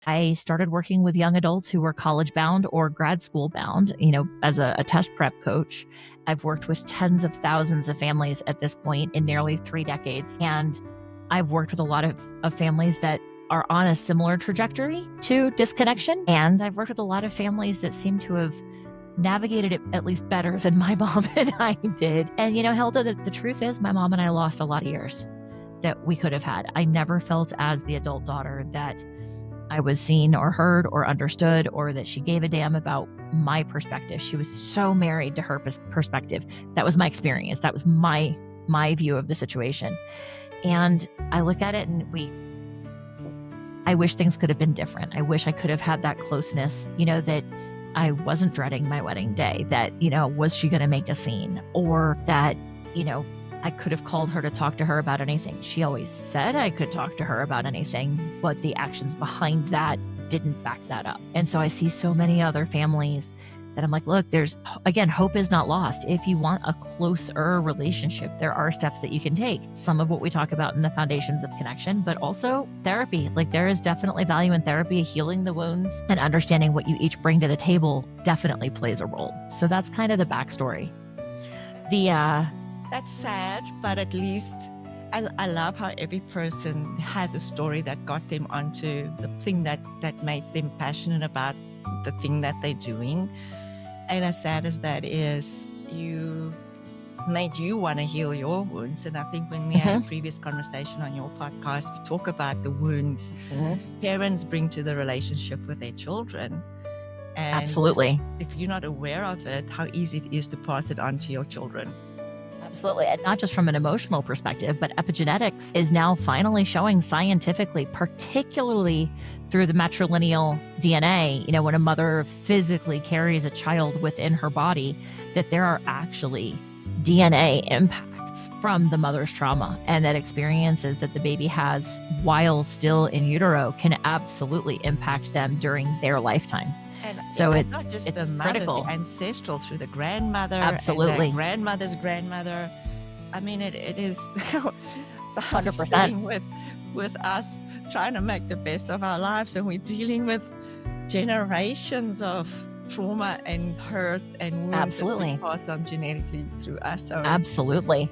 I started working with young adults who were college bound or grad school bound, as a test prep coach. I've worked with tens of thousands of families at this point in nearly 3 decades. And I've worked with a lot of families that are on a similar trajectory to disconnection. And I've worked with a lot of families that seem to have navigated it at least better than my mom and I did. And, Hilda, the truth is my mom and I lost a lot of years that we could have had. I never felt as the adult daughter that I was seen or heard or understood, or that she gave a damn about my perspective. She was so married to her perspective. That was my experience. That was my view of the situation. And I look at it and I wish things could have been different. I wish I could have had that closeness, that I wasn't dreading my wedding day, that, was she going to make a scene, or that, I could have called her to talk to her about anything. She always said I could talk to her about anything, but the actions behind that didn't back that up. And so I see so many other families that I'm like, look, hope is not lost. If you want a closer relationship, there are steps that you can take. Some of what we talk about in the foundations of connection, but also therapy. Like, there is definitely value in therapy. Healing the wounds and understanding what you each bring to the table definitely plays a role. So that's kind of the backstory. That's sad, but at least I love how every person has a story that got them onto the thing that made them passionate about the thing that they're doing. And as sad as that is, you made you want to heal your wounds. And I think when we had a previous conversation on your podcast, we talk about the wounds parents bring to the relationship with their children. And absolutely. If you're not aware of it, how easy it is to pass it on to your children. Absolutely. And not just from an emotional perspective, but epigenetics is now finally showing scientifically, particularly through the matrilineal DNA, when a mother physically carries a child within her body, that there are actually DNA impacts from the mother's trauma, and that experiences that the baby has while still in utero can absolutely impact them during their lifetime. And so it's not just the mother, critical. The ancestral through the grandmother, absolutely, and the grandmother's grandmother. I mean, it is 100% with us trying to make the best of our lives, and we're dealing with generations of trauma and hurt and wounds absolutely that's been passed on genetically through us. So absolutely.